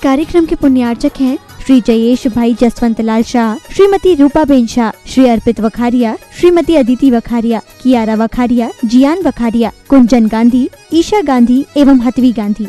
कार्यक्रम के पुण्यार्चक हैं श्री जयेश भाई जसवंत लाल शाह, श्रीमती रूपाबेन शाह, श्री अर्पित वखारिया, श्रीमती अदिति वखारिया, कियारा वखारिया, जियान वखारिया, कुंजन गांधी, ईशा गांधी एवं हतवी गांधी।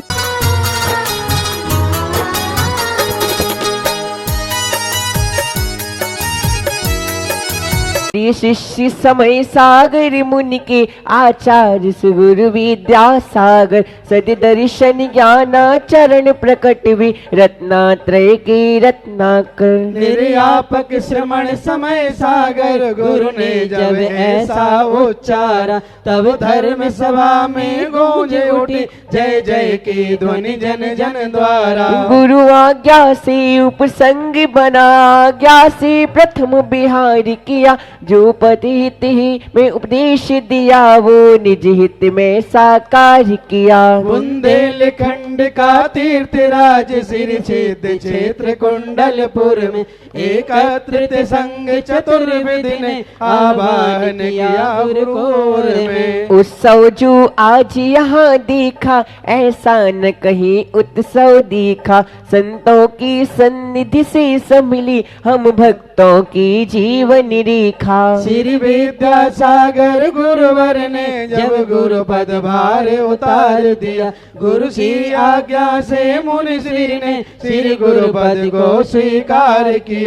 शिष्य समय सागर मुनि के आचार्य सुगुरु विद्यासागर सद दर्शन ज्ञानाचरण प्रकट भी रत्नात्रय के रत्नाकर। निर्यापक श्रमण समय सागर गुरु ने जब ऐसा उच्चारा तब धर्म सभा में गूंजे उठी जय जय की ध्वनि जन जन द्वारा। गुरु आज्ञा से उपसंग बना, आज्ञा से प्रथम बिहार किया, जो पति हित ही में उपदेश दिया वो निज हित में साकार किया। बुंदेलखंड का तीर्थ राज सिर छेद क्षेत्र कुंडलपुर में एकत्रित संघ चतुर्विधि ने आवाहन किया गुरुकुल में। उत्सव जो आज यहाँ देखा ऐसा न कहीं उत्सव देखा, संतों की सन्निधि से सम्मिली हम भक्तों की जीवन रेखा। श्री विद्यासागर गुरुवर ने जब गुरु पद भार उतार दिया, गुरु की आज्ञा से मुनि श्री ने श्री गुरु पद को स्वीकार किया।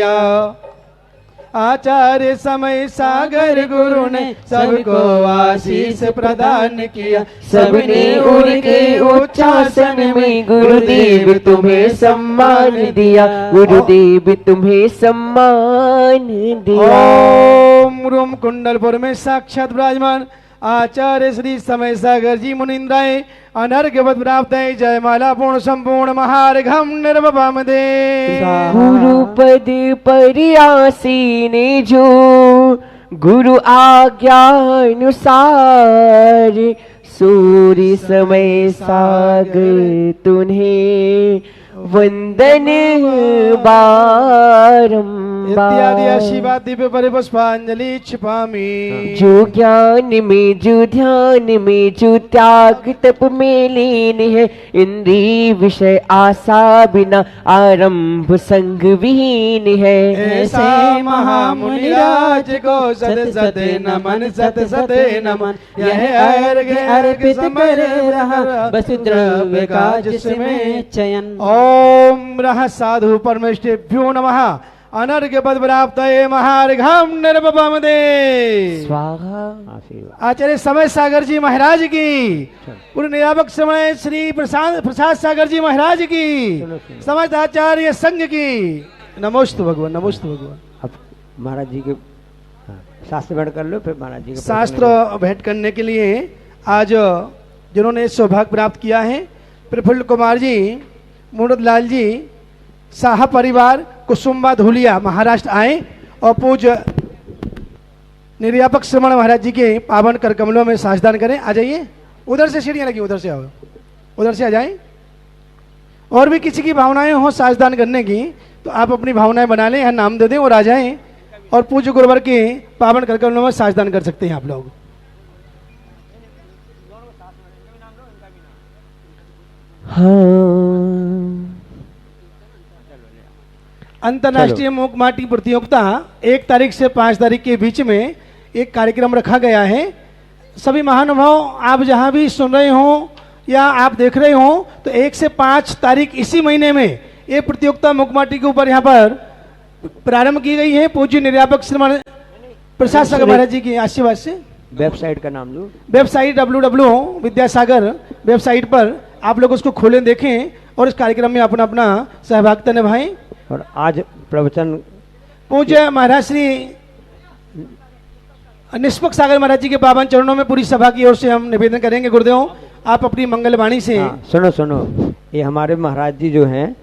आचार्य समय सागर गुरु ने सबको आशीष प्रदान किया, सबने उनके उच्चासन में गुरुदेव तुम्हें सम्मान दिया, गुरुदेव तुम्हें सम्मान दिया। ओम रूम कुंडलपुर में साक्षात विराजमान आचार्य श्री समय सागर जी मुनिंद्राय अनर्घ्यवत प्राप्त है। जय माला पूर्ण संपूर्ण महार्घम निर्वपम दे। गुरु पद पर आसीन जो गुरु आज्ञा अनुसार, सूर्य समय सागर तुम्हें वंदन इत्यादि आशीर्वाद दिव्य परिपुष्पांजलि छिपामी। जो ज्ञान में जो ध्यान में जो त्याग तप में लीन है, इंद्रिय विषय आशा बिना आरंभ संग विहीन है। ऐसे महामुनिराज को सत सत नमन सत सत नमन, यह अर्घ अर्पित कर रहा बस द्रव्य का जिसमें चयन। ओम रह साधु परमेष्ठिभ्यो नमः। अनर्घ्य पद प्राप्त महार्घम निर्वपम दे। स्वाहा। आचार्य समय सागर जी महाराज की, पूर्व नियामक समय श्री प्रसाद सागर जी महाराज की, समस्त आचार्य संघ की नमोस्तु भगवान, नमोस्तु भगवान। अब महाराज जी के शास्त्र भेंट कर लो, फिर महाराज जी के शास्त्र भेंट करने के लिए आज जिन्होंने सौभाग्य प्राप्त किया है, प्रफुल्ल कुमार जी, मूर्त लाल जी, साहा परिवार, कुसुम्बा धुलिया महाराष्ट्र आए और पूज्य निर्यापक श्रमण महाराज जी के पावन कर कमलों में साझदान करें। आ जाइए, उधर से सीढ़ियाँ लगी, उधर से आओ, उधर से आ जाएं। और भी किसी की भावनाएं हो साझदान करने की तो आप अपनी भावनाएं बना लें, यहाँ नाम दे दें और आ जाएं और पूज्य गुरुवर के पावन कर कमलों में साझदान कर सकते हैं आप लोग। अंतर्राष्ट्रीय मूक माटी प्रतियोगिता 1 तारीख से 5 तारीख के बीच में एक कार्यक्रम रखा गया है। सभी महानुभाव आप जहां भी सुन रहे हो या आप देख रहे हो तो 1 से 5 तारीख इसी महीने में ये प्रतियोगिता मूक माटी के ऊपर यहाँ पर प्रारंभ की गई है। पूज्य निर्यापक श्रीमान प्रसाद सागर महाराज जी की आशीर्वाद से। वेबसाइट का नाम लो, वेबसाइट www विद्यासागर वेबसाइट पर आप लोग उसको खोलें, देखें और इस कार्यक्रम में अपना अपना सहभागिता निभाएं। और आज प्रवचन पूज्य महाराज श्री निष्पक्ष सागर महाराज जी के पावन चरणों में पूरी सभा की ओर से हम निवेदन करेंगे। गुरुदेव आप अपनी मंगलवाणी से। सुनो सुनो, ये हमारे महाराज जी जो हैं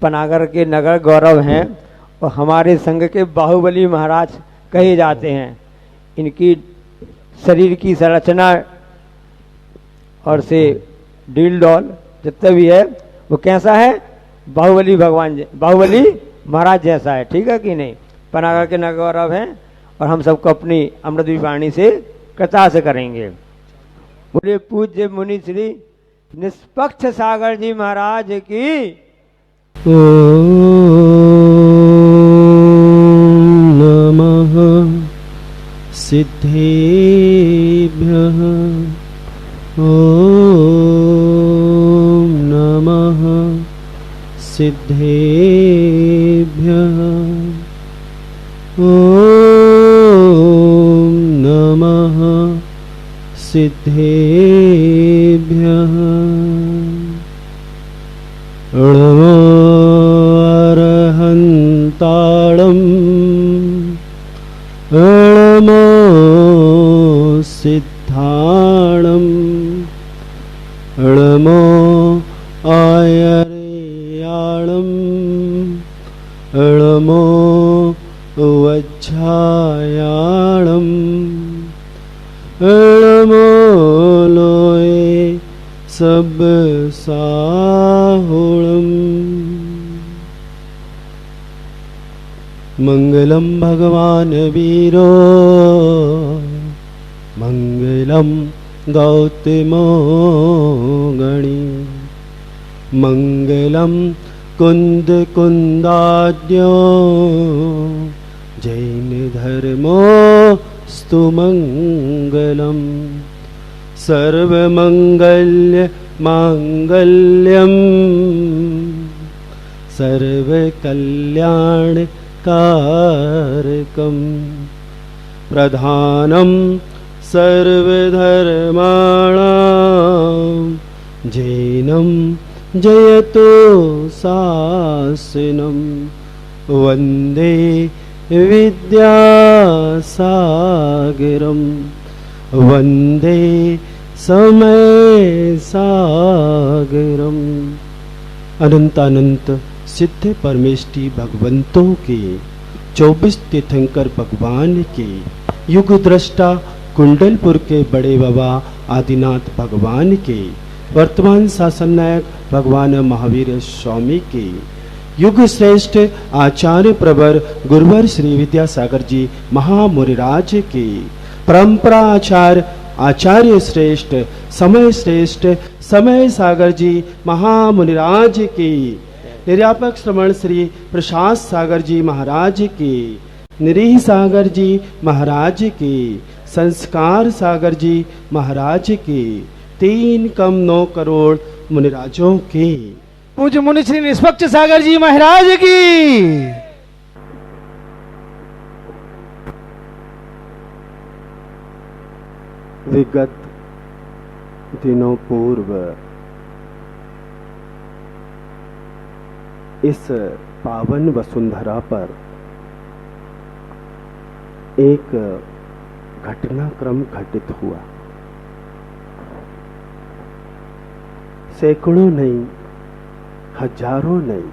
पनागर के नगर गौरव हैं और हमारे संघ के बाहुबली महाराज कहे जाते हैं। इनकी शरीर की संरचना और से डील डॉल जितना भी है वो कैसा है, बाहुबली भगवान बाहुबली महाराज जैसा है, ठीक है कि नहीं। पनागर के नगर गौरव हैं और हम सबको अपनी अमृत वाणी से कृतार्थ करेंगे। बोले पूज्य मुनि श्री निष्पक्ष सागर जी महाराज की। नमः सिद्धेभ्यः ॐ नमः सिद्धेभ्यः ॐ नमः सिद्धेभ्यः नमो अरहन्ताळं नमो सिद्धाणं नमो आयर्याणं नमो वज्झायाणं नमो लोये सब साहुळं मंगलम भगवान वीरो मंगलम गौतमो गणी मंगलम कुंद कुंदाद्यो जैन धर्मो स्तु मंगलम सर्वमंगल्य मांगल्यम सर्वकल्याणकारकं प्रधानं सर्वधर्माणां जैनं जयतो शासनं वन्दे विद्यासागरं वन्दे समयसागरम् अनंत अनंत सिद्ध परमेष्टि भगवंतों के 24 तीर्थंकर भगवान के युग दृष्टा कुंडलपुर के बड़े बाबा आदिनाथ भगवान के वर्तमान शासन नायक भगवान महावीर स्वामी के युग श्रेष्ठ आचार्य प्रवर गुरुवर श्री विद्यासागर जी महामुनिराज के परंपरा आचार्य श्रेष्ठ समय सागर जी महामुनिराज की निर्यापक श्रवण श्री प्रसाद सागर जी महाराज की निरीह सागर जी महाराज की संस्कार सागर जी महाराज की 3,9 करोड़ मुनिराजों की पूज्य मुनि श्री निष्पक्ष सागर जी महाराज की विगत दिनों पूर्व इस पावन वसुंधरा पर एक घटनाक्रम घटित हुआ। सैकड़ों नहीं, हजारों नहीं,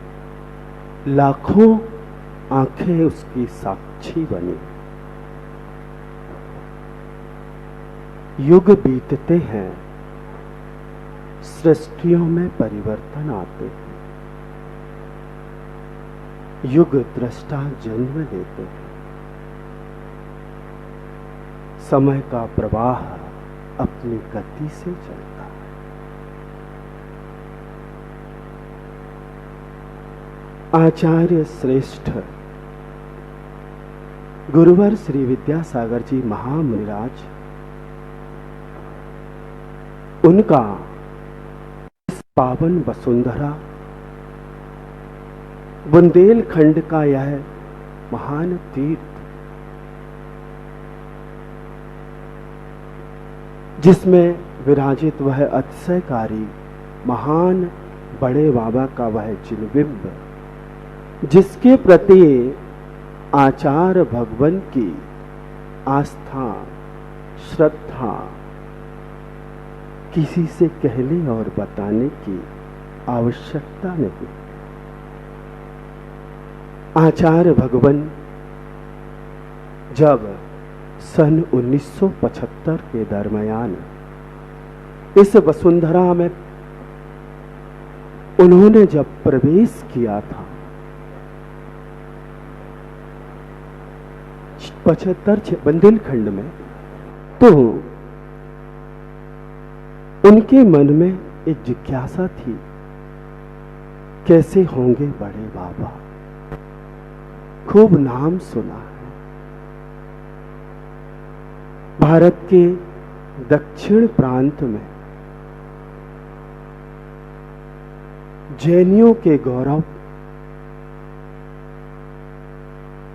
लाखों आंखें उसकी साक्षी बनी। युग बीतते हैं, सृष्टियों में परिवर्तन आते हैं, युग दृष्टा जन्म लेते हैं। समय का प्रवाह अपनी गति से चलता है। आचार्य श्रेष्ठ गुरुवर श्री विद्यासागर जी महामुनिराज, उनका इस पावन वसुंधरा बुंदेलखंड का यह महान तीर्थ, जिसमें विराजित वह अतिशयकारी महान बड़े बाबा का वह चिन्हबिंब, जिसके प्रति आचार्य भगवान की आस्था श्रद्धा किसी से कहने और बताने की आवश्यकता नहीं। आचार्य भगवान जब सन 1975 के दरमियान इस वसुंधरा में उन्होंने जब प्रवेश किया था, 75 बुंदेलखंड में, तो उनके मन में एक जिज्ञासा थी कैसे होंगे बड़े बाबा, खूब नाम सुना है। भारत के दक्षिण प्रांत में जैनियों के गौरव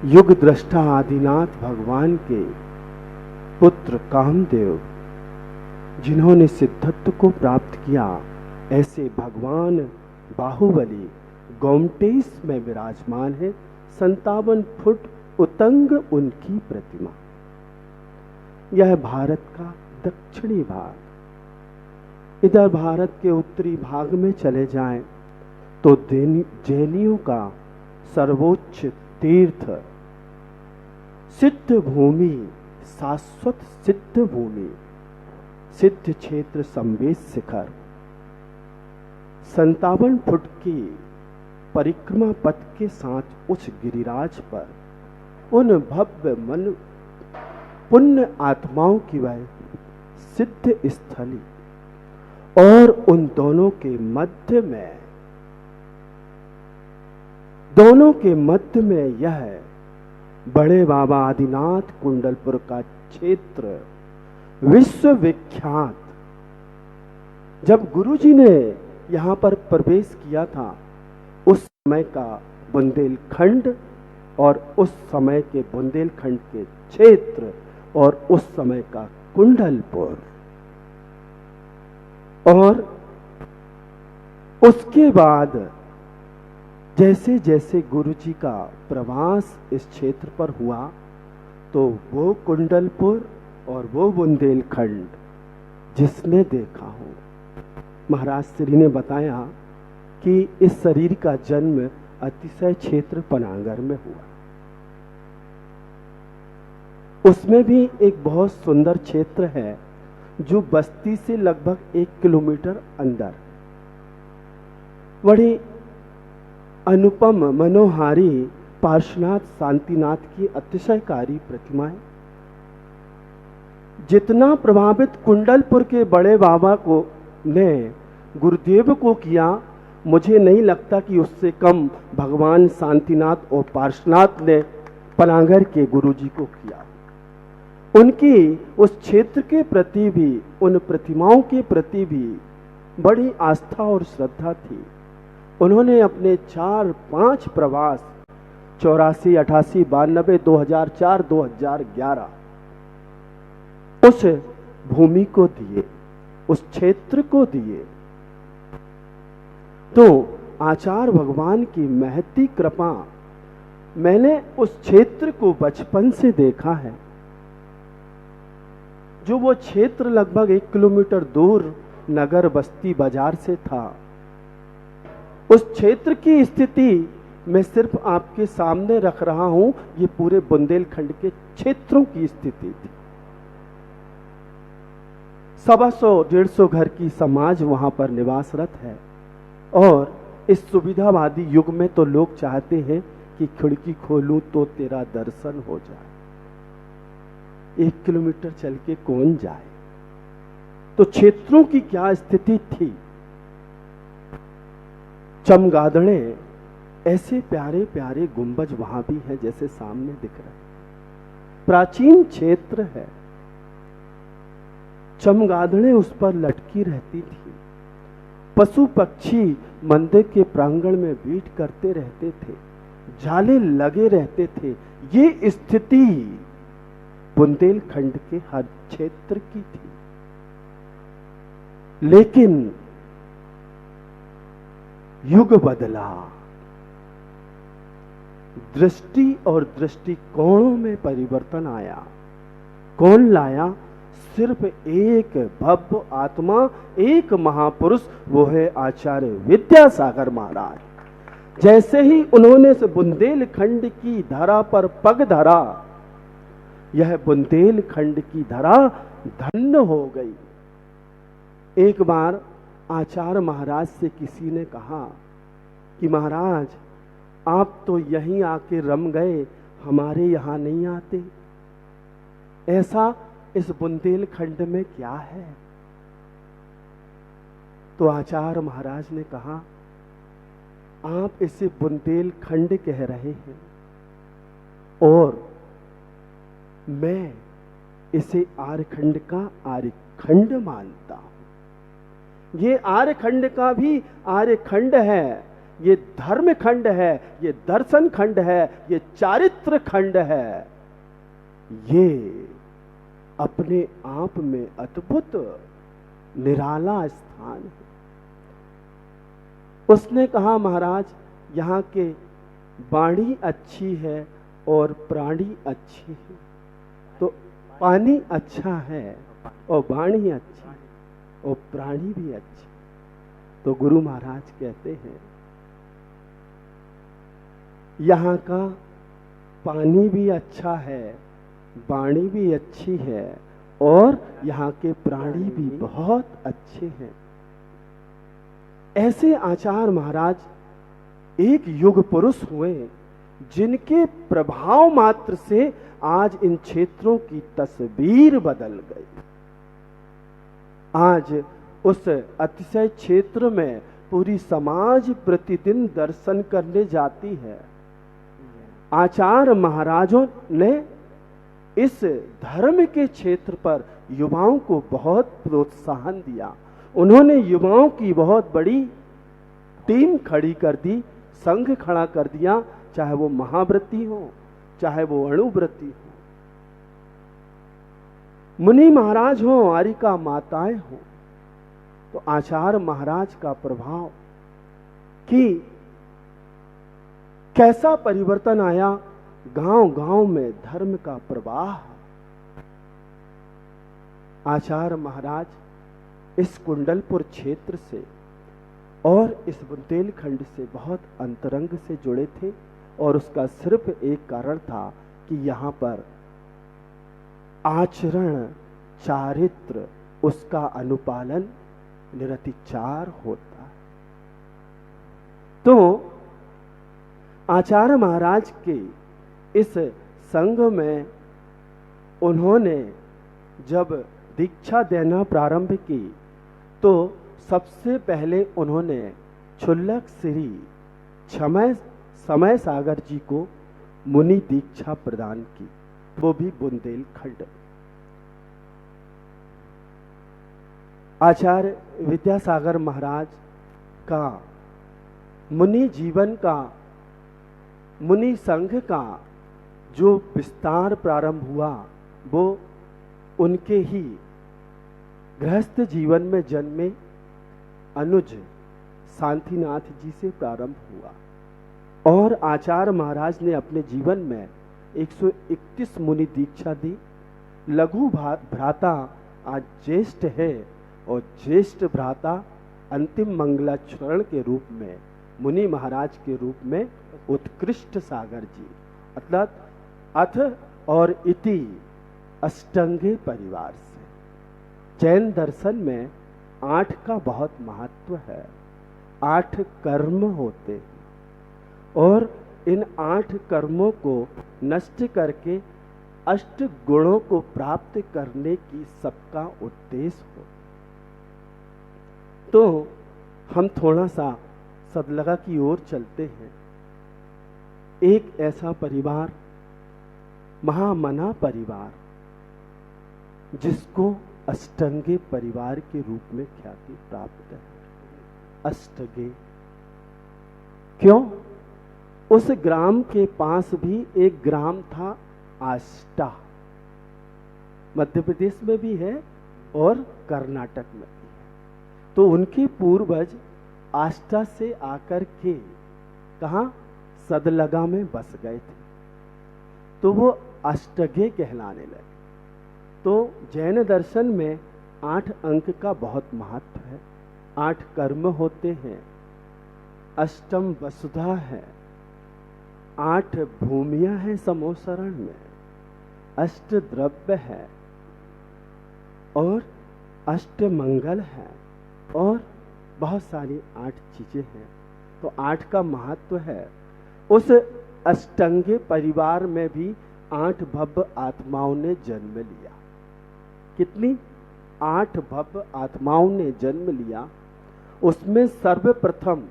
युग दृष्टा आदिनाथ भगवान के पुत्र कामदेव, जिन्होंने सिद्धत्व को प्राप्त किया, ऐसे भगवान बाहुबली गोमटेश में विराजमान है। 57 फुट उतंग उनकी प्रतिमा। यह भारत का दक्षिणी भाग। इधर भारत के उत्तरी भाग में चले जाएं तो जैनियों का सर्वोच्च तीर्थ सिद्ध भूमि, शाश्वत सिद्ध भूमि, सिद्ध क्षेत्र संवेद शिखर 57 फुट की परिक्रमा पथ के साथ उस गिरिराज पर उन भव्य मन पुण्य आत्माओं की वह सिद्ध स्थली, और उन दोनों के मध्य में यह बड़े बाबा आदिनाथ कुंडलपुर का क्षेत्र विश्वविख्यात। जब गुरुजी ने यहां पर प्रवेश किया था, उस समय का बुंदेलखंड और उस समय के बुंदेलखंड के क्षेत्र और उस समय का कुंडलपुर, और उसके बाद जैसे जैसे गुरुजी का प्रवास इस क्षेत्र पर हुआ, तो वो कुंडलपुर और वो बुंदेलखंड जिसने देखा हो, महाराज श्री ने बताया कि इस शरीर का जन्म अतिशय क्षेत्र पनागर में हुआ। उसमें भी एक बहुत सुंदर क्षेत्र है जो बस्ती से लगभग 1 किलोमीटर अंदर, बड़ी अनुपम मनोहारी पार्श्वनाथ शांतिनाथ की अतिशयकारी प्रतिमाएं। जितना प्रभावित कुंडलपुर के बड़े बाबा को ने गुरुदेव को किया, मुझे नहीं लगता कि उससे कम भगवान शांतिनाथ और पार्श्वनाथ ने पनागर के गुरुजी को किया। उनकी उस क्षेत्र के प्रति भी, उन प्रतिमाओं के प्रति भी बड़ी आस्था और श्रद्धा थी। उन्होंने अपने 4-5 प्रवास 84, 88, 92, 2004, 2011 उस भूमि को दिए, उस क्षेत्र को दिए। तो आचार्य भगवान की महती कृपा, मैंने उस क्षेत्र को बचपन से देखा है। जो वो क्षेत्र लगभग 1 किलोमीटर दूर नगर बस्ती बाजार से था, उस क्षेत्र की स्थिति मैं सिर्फ आपके सामने रख रहा हूं। ये पूरे बुंदेलखंड के क्षेत्रों की स्थिति थी। 125-150 घर की समाज वहां पर निवासरत है, और इस सुविधावादी युग में तो लोग चाहते हैं कि खिड़की खोलूं तो तेरा दर्शन हो जाए। 1 किलोमीटर चल के कौन जाए? तो क्षेत्रों की क्या स्थिति थी। चमगादड़े, ऐसे प्यारे प्यारे गुंबज वहां भी हैं जैसे सामने दिख रहे हैं। प्राचीन क्षेत्र है। चमगादड़े उस पर लटकी रहती थी। पशु पक्षी मंदिर के प्रांगण में बीट करते रहते थे, जाले लगे रहते थे। ये स्थिति बुंदेलखंड के हर क्षेत्र की थी। लेकिन युग बदला, दृष्टि और दृष्टिकोणों में परिवर्तन आया। कौन लाया? सिर्फ एक भव्य आत्मा, एक महापुरुष, वो है आचार्य विद्यासागर महाराज। जैसे ही उन्होंने इस बुंदेलखंड की धरा पर पग धरा, यह बुंदेलखंड की धरा धन्य हो गई। एक बार आचार्य महाराज से किसी ने कहा कि महाराज, आप तो यहीं आके रम गए, हमारे यहां नहीं आते। ऐसा इस बुंदेलखंड में क्या है? तो आचार्य महाराज ने कहा आप इसे बुंदेलखंड कह रहे हैं और मैं इसे आर्यखंड का आर्यखंड मानता हूं। ये आर्यखंड का भी आर्यखंड है, ये धर्म खंड है, ये दर्शन खंड है, ये चारित्र खंड है। ये अपने आप में अद्भुत निराला स्थान है। उसने कहा, महाराज यहाँ के वाणी अच्छी है और प्राणी अच्छी है, तो पानी अच्छा है और वाणी अच्छी और प्राणी भी अच्छी। तो गुरु महाराज कहते हैं, यहाँ का पानी भी अच्छा है, वाणी भी अच्छी है और यहाँ के प्राणी भी बहुत अच्छे हैं। ऐसे आचार्य महाराज एक युग पुरुष हुए जिनके प्रभाव मात्र से आज इन क्षेत्रों की तस्वीर बदल गई। आज उस अतिशय क्षेत्र में पूरी समाज प्रतिदिन दर्शन करने जाती है। आचार्य महाराजों ने इस धर्म के क्षेत्र पर युवाओं को बहुत प्रोत्साहन दिया। उन्होंने युवाओं की बहुत बड़ी टीम खड़ी कर दी, संघ खड़ा कर दिया, चाहे वो महाव्रती हो, चाहे वो अणुव्रती हो, मुनि महाराज हो, आरिका माताएं हो। तो आचार्य महाराज का प्रभाव कि कैसा परिवर्तन आया, गांव गांव में धर्म का प्रवाह। आचार्य महाराज इस कुंडलपुर क्षेत्र से और इस बुंदेलखंड से बहुत अंतरंग से जुड़े थे और उसका सिर्फ एक कारण था कि यहाँ पर आचरण, चारित्र, उसका अनुपालन निरतिचार होता है। तो आचार्य महाराज के इस संघ में उन्होंने जब दीक्षा देना प्रारंभ की तो सबसे पहले उन्होंने क्षुल्लक श्री समय सागर जी को मुनि दीक्षा प्रदान की, वो भी बुंदेलखंड। आचार्य विद्यासागर महाराज का मुनि जीवन का, मुनि संघ का जो विस्तार प्रारंभ हुआ वो उनके ही गृहस्थ जीवन में जन्मे अनुज शांतिनाथ जी से प्रारंभ हुआ और आचार्य महाराज ने अपने जीवन में 131 मुनि दीक्षा दी। लघु भ्राता आज ज्येष्ठ है और ज्येष्ठ भ्राता अंतिम मंगलाचरण के रूप में मुनि महाराज के रूप में उत्कृष्ट सागर जी, मतलब अथ और इति अष्टांगे परिवार से। जैन दर्शन में 8 का बहुत महत्व है। 8 कर्म होते हैं और इन 8 कर्मों को नष्ट करके अष्ट गुणों को प्राप्त करने की सबका उद्देश्य हो। तो हम थोड़ा सा सदलगा की ओर चलते हैं। एक ऐसा परिवार, महामना परिवार, जिसको अष्टांगे परिवार के रूप में ख्याति प्राप्त है। अष्टगे क्यों? उस ग्राम के पास भी एक ग्राम था आष्टा, मध्य प्रदेश में भी है और कर्नाटक में भी है। तो उनके पूर्वज आष्टा से आकर के कहाँ, सदलगा में बस गए थे, तो वो अष्टगे कहलाने लगे। तो जैन दर्शन में 8 अंक का बहुत महत्व है। 8 कर्म होते हैं, अष्टम वसुधा है, 8 भूमियां हैं समोसरण में, अष्ट द्रव्य है और अष्ट मंगल है और बहुत सारी 8 चीजें हैं। तो 8 का महत्व है। उस अष्टांगे परिवार में भी 8 भव्य आत्माओं ने जन्म लिया। कितनी? 8 भव्य आत्माओं ने जन्म लिया। उसमें सर्वप्रथम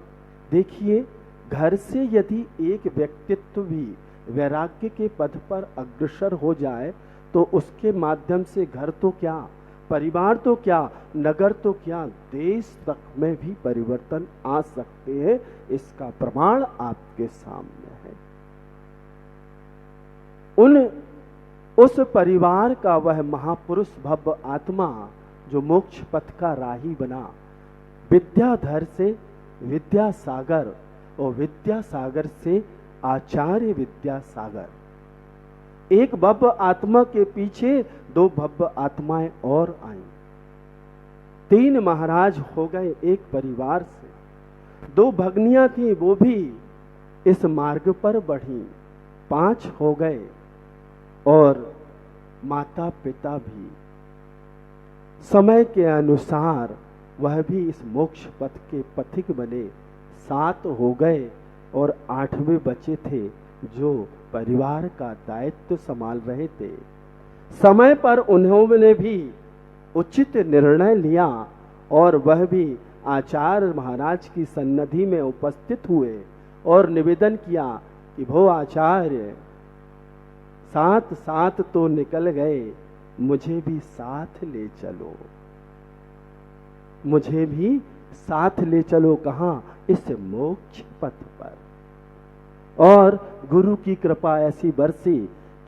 देखिए, घर से यदि एक व्यक्तित्व भी वैराग्य के पथ पर अग्रसर हो जाए तो उसके माध्यम से घर तो क्या, परिवार तो क्या, नगर तो क्या, देश तक में भी परिवर्तन आ सकते हैं। इसका प्रमाण आपके सामने है। उस परिवार का वह महापुरुष भव्य आत्मा जो मोक्ष पथ का राही बना, विद्याधर से विद्यासागर और विद्यासागर से आचार्य विद्यासागर। एक भव्य आत्मा के पीछे दो भव्य आत्माएं और आईं। 3 महाराज हो गए एक परिवार से। 2 भगनियां थी, वो भी इस मार्ग पर बढ़ी। 5 हो गए और माता पिता भी समय के अनुसार वह भी इस मोक्ष पथ के पथिक बने। 7 हो गए और 8वें बचे थे जो परिवार का दायित्व संभाल रहे थे। समय पर उन्होंने भी उचित निर्णय लिया और वह भी आचार्य महाराज की सन्निधि में उपस्थित हुए और निवेदन किया कि भो आचार्य, 7 तो निकल गए, मुझे भी साथ ले चलो, मुझे भी साथ ले चलो। कहाँ? इस मोक्ष पथ पर। और गुरु की कृपा ऐसी बरसी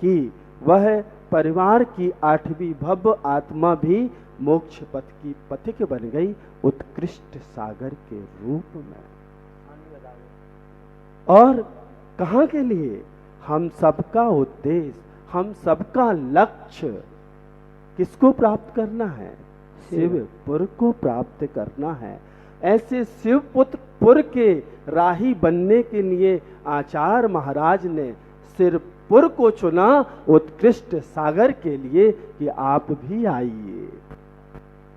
कि वह परिवार की 8वीं भव्य आत्मा भी मोक्ष पथ की पथिक बन गई, उत्कृष्ट सागर के रूप में। और कहाँ के लिए? हम सबका उद्देश्य, हम सबका लक्ष्य किसको प्राप्त करना है? शिवपुर को प्राप्त करना है। ऐसे शिवपुर के राही बनने के लिए आचार्य महाराज ने शिवपुर को चुना उत्कृष्ट सागर के लिए कि आप भी आइए।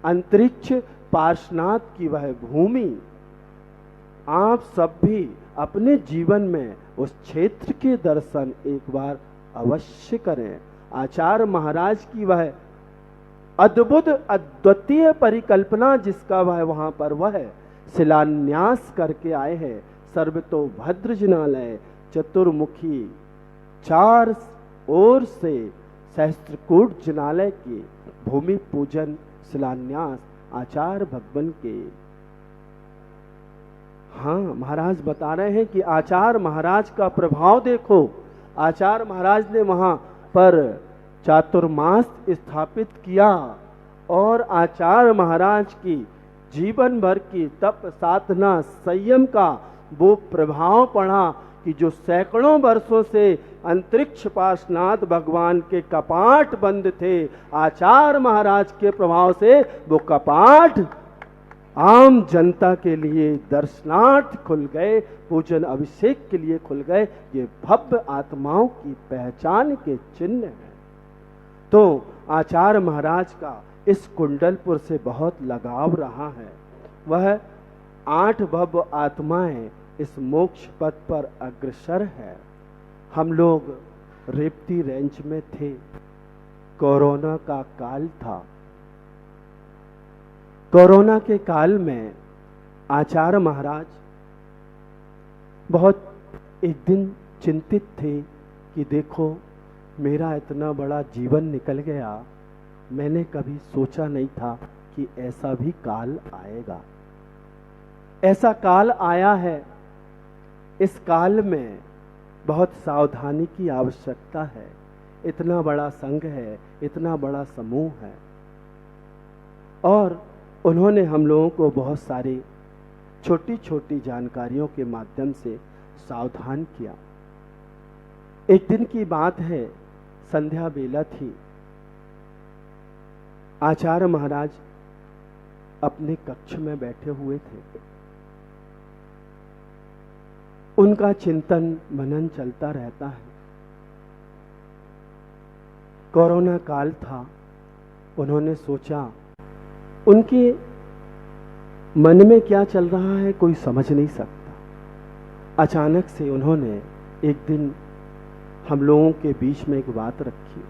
अंतरिक्ष पार्श्वनाथ की वह भूमि, आप सब भी अपने जीवन में उस क्षेत्र के दर्शन एक बार अवश्य करें। आचार्य महाराज की वह अद्भुत अद्वितीय परिकल्पना जिसका वह वहां पर वह शिलान्यास करके आए हैं। सर्वतोभद्र जिनालय, चतुर्मुखी, 4 ओर से सहस्त्रकूट जिनालय की भूमि पूजन शिलान्यास आचार्य भगवान के। हाँ, महाराज बता रहे हैं कि आचार्य महाराज का प्रभाव देखो। आचार्य महाराज ने वहां पर चातुर्मास स्थापित किया और आचार्य महाराज की जीवन भर की तप साधना संयम का वो प्रभाव पड़ा कि जो सैकड़ों वर्षों से अंतरिक्ष पार्श्वनाथ भगवान के कपाट बंद थे, आचार्य महाराज के प्रभाव से वो कपाट आम जनता के लिए दर्शनार्थ खुल गए, पूजन अभिषेक के लिए खुल गए। ये भव्य आत्माओं की पहचान के चिन्ह हैं। तो आचार्य महाराज का इस कुंडलपुर से बहुत लगाव रहा है। वह 8 भव्य आत्माएं इस मोक्ष पथ पर अग्रसर है। हम लोग रेपती रेंज में थे, कोरोना का काल था। कोरोना के काल में आचार्य महाराज बहुत एक दिन चिंतित थे कि देखो मेरा इतना बड़ा जीवन निकल गया, मैंने कभी सोचा नहीं था कि ऐसा भी काल आएगा। ऐसा काल आया है। इस काल में बहुत सावधानी की आवश्यकता है। इतना बड़ा संघ है, इतना बड़ा समूह है। और उन्होंने हम लोगों को बहुत सारी छोटी छोटी जानकारियों के माध्यम से सावधान किया। एक दिन की बात है, संध्या बेला थी। आचार्य महाराज अपने कक्ष में बैठे हुए थे। उनका चिंतन मनन चलता रहता है। कोरोना काल था। उन्होंने सोचा, उनके मन में क्या चल रहा है कोई समझ नहीं सकता। अचानक से उन्होंने एक दिन हम लोगों के बीच में एक बात रखी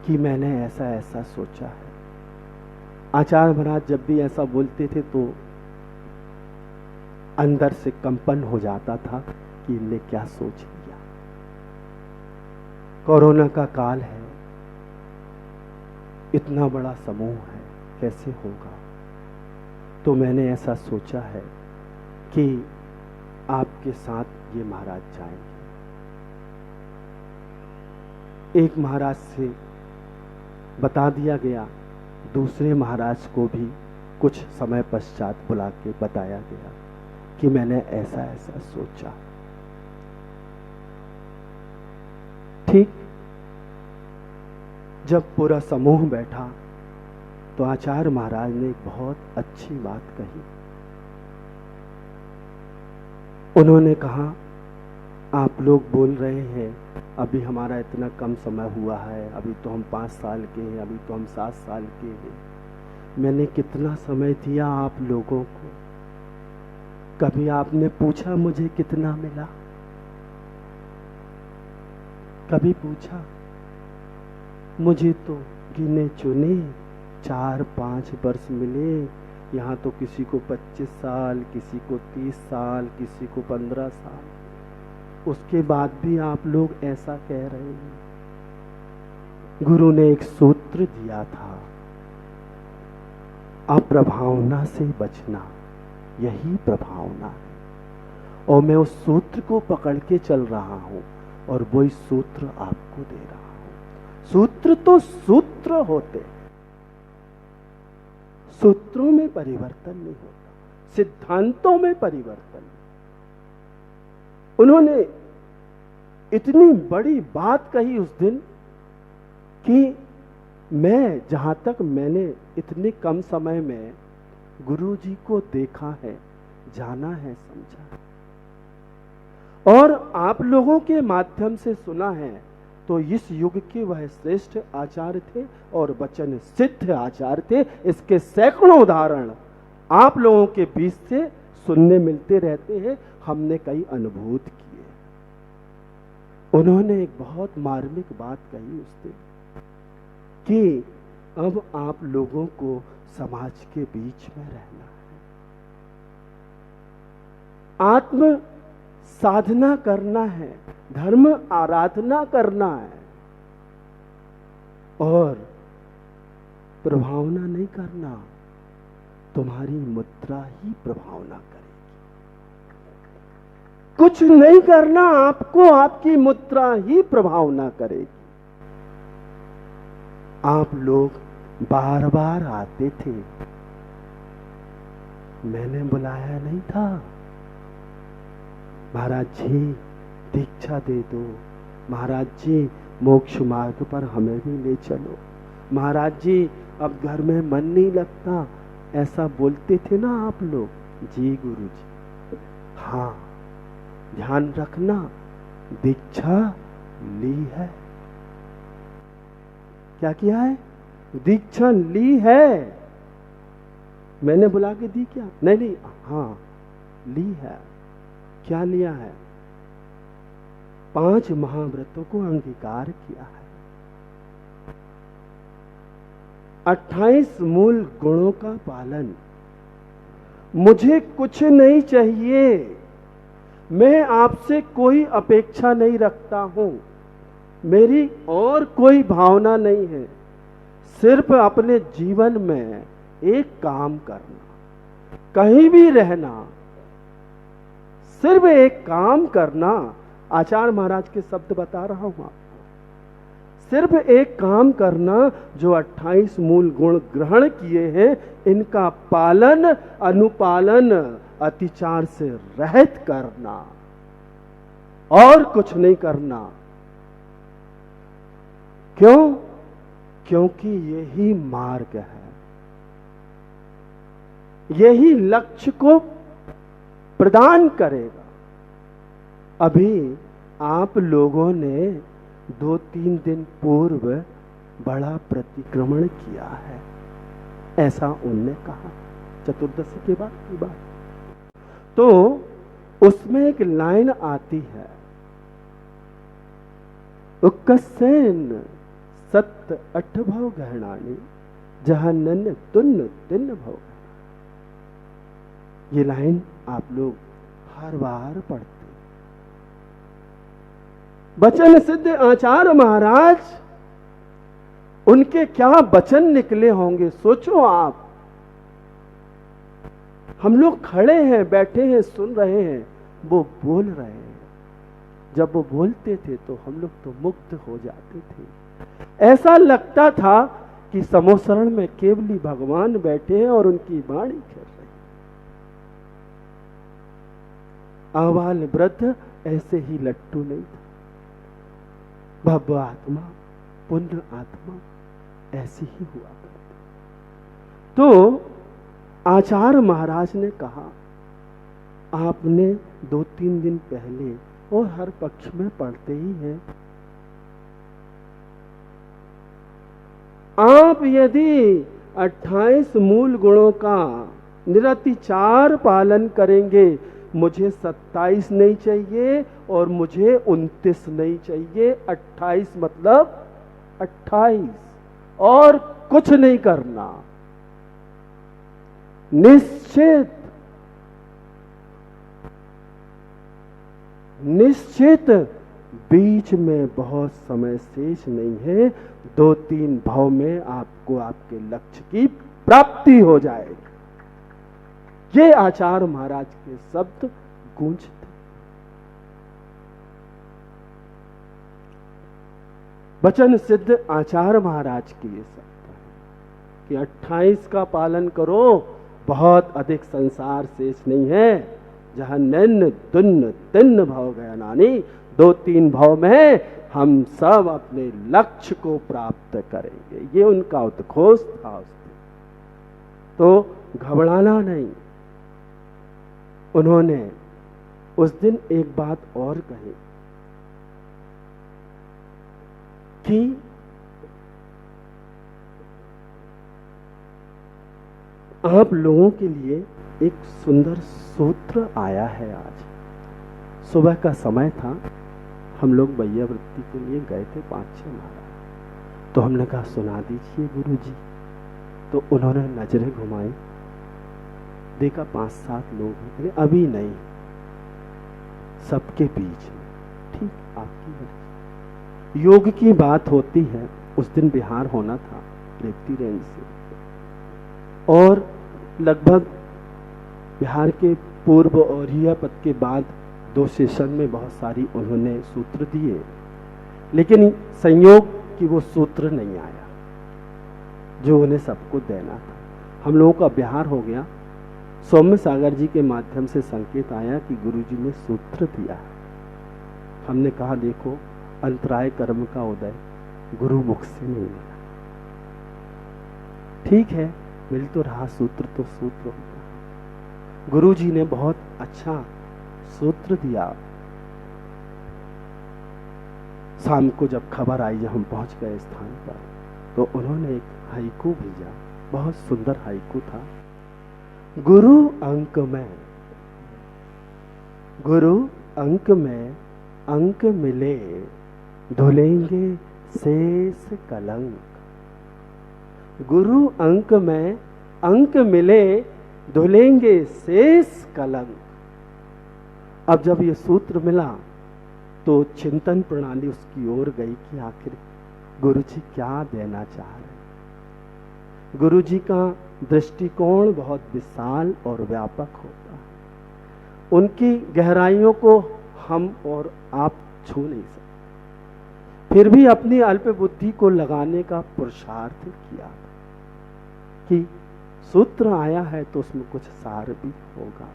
कि मैंने ऐसा ऐसा सोचा है। आचार्य महाराज जब भी ऐसा बोलते थे तो अंदर से कंपन हो जाता था कि इनने क्या सोच लिया। कोरोना का काल है, इतना बड़ा समूह है, कैसे होगा। तो मैंने ऐसा सोचा है कि आपके साथ ये महाराज जाएंगे। एक महाराज से बता दिया गया, दूसरे महाराज को भी कुछ समय पश्चात बुला के बताया गया कि मैंने ऐसा ऐसा सोचा। ठीक जब पूरा समूह बैठा तो आचार्य महाराज ने एक बहुत अच्छी बात कही। उन्होंने कहा, आप लोग बोल रहे हैं अभी हमारा इतना कम समय हुआ है, अभी तो हम 5 साल के हैं, अभी तो हम 7 साल के हैं। मैंने कितना समय दिया आप लोगों को, कभी आपने पूछा मुझे कितना मिला? कभी पूछा? मुझे तो गिने चुने 4-5 वर्ष मिले। यहाँ तो किसी को 25 साल, किसी को 30 साल, किसी को 15 साल। उसके बाद भी आप लोग ऐसा कह रहे हैं। गुरु ने एक सूत्र दिया था, अप्रभावना से बचना, यही प्रभावना है। और मैं उस सूत्र को पकड़ के चल रहा हूं और वही सूत्र आपको दे रहा हूं। सूत्र तो सूत्र होते, सूत्रों में परिवर्तन नहीं होता, सिद्धांतों में परिवर्तन। उन्होंने इतनी बड़ी बात कही उस दिन कि मैं, जहां तक मैंने इतने कम समय में गुरु जी को देखा है, जाना है, समझा और आप लोगों के माध्यम से सुना है, तो इस युग के वह श्रेष्ठ आचार्य थे और वचन सिद्ध आचार्य थे। इसके सैकड़ों उदाहरण आप लोगों के बीच से सुनने मिलते रहते हैं, हमने कई अनुभूत किए। उन्होंने एक बहुत मार्मिक बात कही उस दिन कि अब आप लोगों को समाज के बीच में रहना है, आत्म साधना करना है, धर्म आराधना करना है और प्रभावना नहीं करना। तुम्हारी मुद्रा ही प्रभावना करेगी, कुछ नहीं करना, आपको आपकी मुद्रा ही प्रभावना करेगी। आप लोग बार बार आते थे, मैंने बुलाया नहीं था, महाराज जी दीक्षा दे दो, महाराज जी मोक्ष मार्ग पर हमें भी ले चलो, महाराज जी अब घर में मन नहीं लगता, ऐसा बोलते थे ना आप लोग। जी गुरु जी, हाँ ध्यान रखना, दीक्षा ली है। क्या किया है? दीक्षा ली है। मैंने बुला के दी क्या? नहीं, हाँ ली है। क्या लिया है? 5 महाव्रतों को अंगीकार किया है, 28 मूल गुणों का पालन। मुझे कुछ नहीं चाहिए, मैं आपसे कोई अपेक्षा नहीं रखता हूं, मेरी और कोई भावना नहीं है, सिर्फ अपने जीवन में एक काम करना, कहीं भी रहना, सिर्फ एक काम करना। आचार्य महाराज के शब्द बता रहा हूं आपको, सिर्फ एक काम करना, जो 28 मूल गुण ग्रहण किए हैं, इनका पालन अनुपालन अतिचार से रहित करना और कुछ नहीं करना। क्यों? क्योंकि यही मार्ग है, यही लक्ष्य को प्रदान करेगा। अभी आप लोगों ने 2-3 दिन पूर्व बड़ा प्रतिक्रमण किया है, ऐसा उनने कहा, चतुर्दशी के बाद की बात। तो उसमें एक लाइन आती है, उक्कसेन सत्य 8 भव गहनानी, जहां नन तुन्न 3 भव। ये लाइन आप लोग हर बार पढ़ते। वचन सिद्ध आचार्य महाराज, उनके क्या वचन निकले होंगे, सोचो आप। हम लोग खड़े हैं, बैठे हैं, सुन रहे हैं, वो बोल रहे हैं। जब वो बोलते थे तो हम लोग तो मुग्ध हो जाते थे। ऐसा लगता था कि समोसरण में केवली भगवान बैठे हैं और उनकी वाणी कर रही। आबाल वृद्ध ऐसे ही लट्टू नहीं था। भव्य आत्मा, पुण्य आत्मा ऐसी ही हुआ करती। तो आचार्य महाराज ने कहा, आपने 2-3 दिन पहले और हर पक्ष में पढ़ते ही हैं, आप यदि 28 मूल गुणों का निरतिचार पालन करेंगे, मुझे 27 नहीं चाहिए और मुझे 29 नहीं चाहिए, 28 मतलब 28 और कुछ नहीं करना। निश्चित निश्चित बीच में बहुत समय शेष नहीं है। 2-3 भाव में आपको आपके लक्ष्य की प्राप्ति हो जाएगी। ये आचार्य महाराज के शब्द गूंजते। वचन सिद्ध आचार्य महाराज के ये शब्द है कि 28 का पालन करो, बहुत अधिक संसार शेष नहीं है। जहां नैन दुन्न तिन्न भाव गया नानी, 2-3 भाव में हम सब अपने लक्ष्य को प्राप्त करेंगे। ये उनका उद्घोष था उसमें। तो घबराना नहीं। उन्होंने उस दिन एक बात और कही कि आप लोगों के लिए एक सुंदर सूत्र आया है। आज सुबह का समय था, हम लोग वैयावृत्ति के लिए गए थे 5-6 महाराज। तो हमने कहा सुना दीजिए गुरुजी। तो उन्होंने नजरें घुमाई, देखा 5-7 लोग हैं। अभी नहीं, सबके बीच में। ठीक, आपकी मर्जी। योग की बात होती है। उस दिन बिहार होना था रेवती रेंज से, और लगभग बिहार के पूर्व और रिया पद के बाद 2 सेशन में बहुत सारी उन्होंने सूत्र दिए, लेकिन संयोग कि वो सूत्र नहीं आया जो उन्हें सबको देना था। हम लोगों का बिहार हो गया। सौम्य सागर जी के माध्यम से संकेत आया कि गुरुजी ने सूत्र दिया। हमने कहा देखो, अंतराय कर्म का उदय गुरु मुख से नहीं मिला। ठीक है, मिल तो रहा सूत्र, तो सूत्र होता। गुरुजी ने बहुत अच्छा सूत्र दिया। शाम को जब खबर आई, जब हम पहुंच गए स्थान पर, तो उन्होंने एक हाइकू भेजा। बहुत सुंदर हाइकू था। गुरु अंक में, गुरु अंक में अंक मिले, धुलेंगे शेष कलंक। गुरु अंक में अंक मिले, धुलेंगे शेष कलंक। अब जब ये सूत्र मिला तो चिंतन प्रणाली उसकी ओर गई कि आखिर गुरुजी क्या देना चाह रहे। गुरुजी का दृष्टिकोण बहुत विशाल और व्यापक होता है। उनकी गहराइयों को हम और आप छू नहीं सकते। फिर भी अपनी अल्प बुद्धि को लगाने का पुरुषार्थ किया कि सूत्र आया है तो उसमें कुछ सार भी होगा।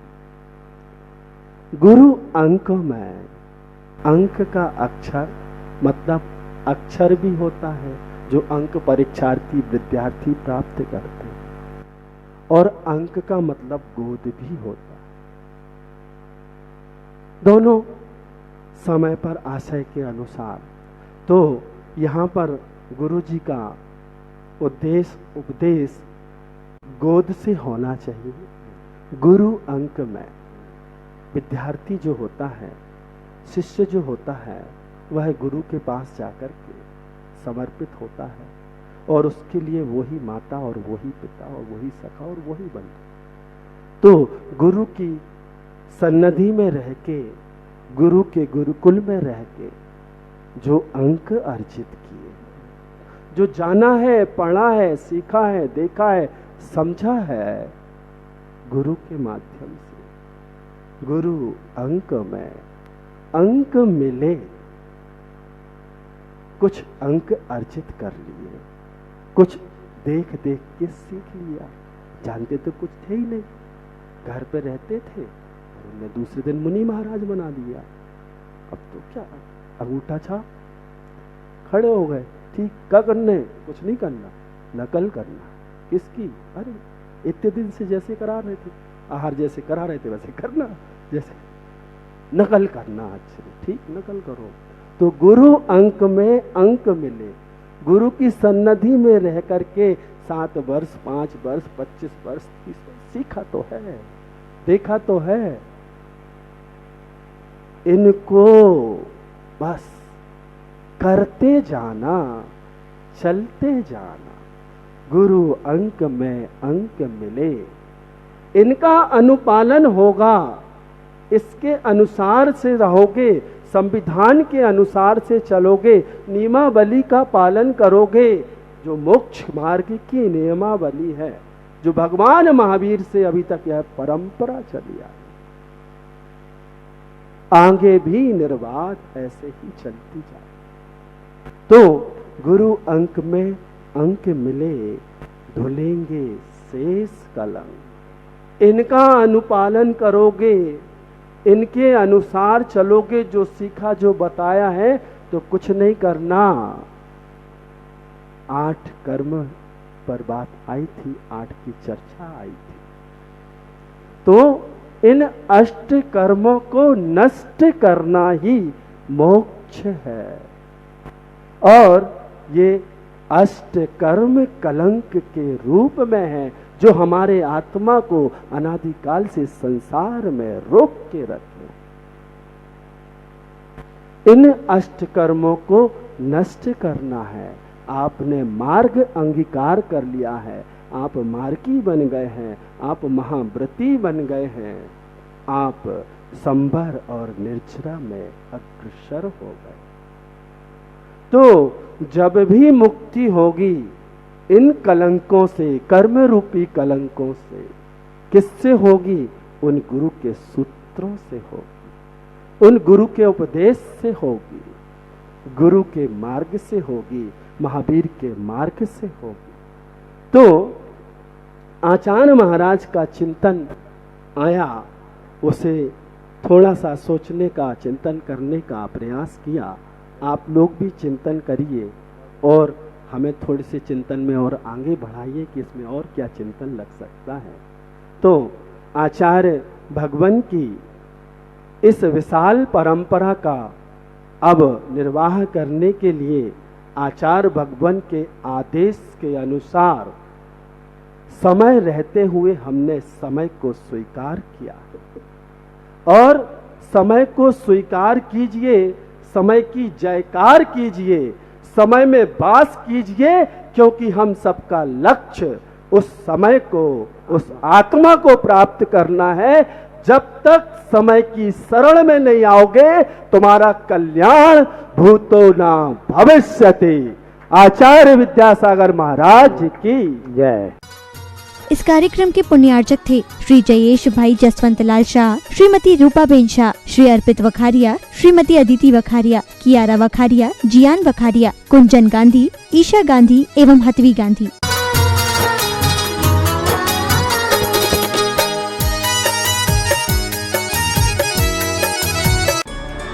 गुरु अंक में, अंक का अक्षर मतलब अक्षर भी होता है जो अंक परीक्षार्थी विद्यार्थी प्राप्त करते हैं, और अंक का मतलब गोद भी होता है। दोनों समय पर आशय के अनुसार। तो यहाँ पर गुरुजी का उपदेश गोद से होना चाहिए। गुरु अंक में विद्यार्थी जो होता है, शिष्य जो होता है, वह गुरु के पास जाकर के समर्पित होता है, और उसके लिए वही माता और वही पिता और वही सखा और वही बंधु। तो गुरु की सन्निधि में रह के, गुरु के गुरुकुल में रह के जो अंक अर्जित किए, जो जाना है, पढ़ा है, सीखा है, देखा है, समझा है गुरु के माध्यम से, गुरु अंक में अंक मिले, कुछ अंक अर्जित कर लिए, कुछ देख देख के सीख लिया। जानते तो कुछ थे ही नहीं, घर पे रहते थे और उन्हें दूसरे दिन मुनि महाराज बना दिया। अब तो क्या, अंगूठा छाप, खड़े हो गए, ठीक, क्या करने, कुछ नहीं करना, नकल करना। किसकी? अरे इतने दिन से जैसे करा रहे थे, आहार जैसे करा रहे थे वैसे करना, जैसे नकल करना। अच्छा ठीक, नकल करो। तो गुरु अंक में अंक मिले, गुरु की सन्निधि में रह करके 7 वर्ष, 5 वर्ष, 25 वर्ष, 30 वर्ष सीखा तो है, देखा तो है। इनको बस करते जाना, चलते जाना। गुरु अंक में अंक मिले, इनका अनुपालन होगा, इसके अनुसार से रहोगे, संविधान के अनुसार से चलोगे, नियमावली का पालन करोगे। जो मोक्ष मार्ग की नियमावली है, जो भगवान महावीर से अभी तक यह परंपरा चली आई, आगे भी निर्बाध ऐसे ही चलती जाए। तो गुरु अंक में अंक मिले, धुलेंगे शेष कलंक। इनका अनुपालन करोगे, इनके अनुसार चलोगे, जो सीखा, जो बताया है, तो कुछ नहीं करना। 8 कर्म पर बात आई थी, 8 की चर्चा आई थी। तो इन अष्ट कर्मों को नष्ट करना ही मोक्ष है। और ये अष्ट कर्म कलंक के रूप में है, जो हमारे आत्मा को अनादिकाल से संसार में रोक के रखे। इन अष्ट कर्मों को नष्ट करना है। आपने मार्ग अंगीकार कर लिया है, आप मार्गी बन गए हैं, आप महाव्रती बन गए हैं, आप संभर और निर्जरा में अग्रसर हो गए। तो जब भी मुक्ति होगी इन कलंकों से, कर्म रूपी कलंकों से, किससे होगी? उन गुरु के सूत्रों से होगी, उन गुरु के उपदेश से होगी, गुरु के मार्ग से होगी, महावीर के मार्ग से होगी। तो आचार्य महाराज का चिंतन आया, उसे थोड़ा सा सोचने का, चिंतन करने का प्रयास किया। आप लोग भी चिंतन करिए और हमें थोड़े से चिंतन में और आगे बढ़ाइए कि इसमें और क्या चिंतन लग सकता है। तो आचार्य भगवान की इस विशाल परंपरा का अब निर्वाह करने के लिए आचार्य भगवान के आदेश के अनुसार समय रहते हुए हमने समय को स्वीकार किया। और समय को स्वीकार कीजिए, समय की जयकार कीजिए, समय में वास कीजिए, क्योंकि हम सबका लक्ष्य उस समय को, उस आत्मा को प्राप्त करना है। जब तक समय की शरण में नहीं आओगे, तुम्हारा कल्याण भूतो न भविष्यति। आचार्य विद्यासागर महाराज की जय। इस कार्यक्रम के पुण्यार्चक थे श्री जयेश भाई जसवंत लाल शाह, श्रीमती रूपाबेन शाह, श्री अर्पित वखारिया, श्रीमती अदिति वखारिया, कियारा वखारिया, जियान वखारिया, कुंजन गांधी, ईशा गांधी एवं हतवी गांधी।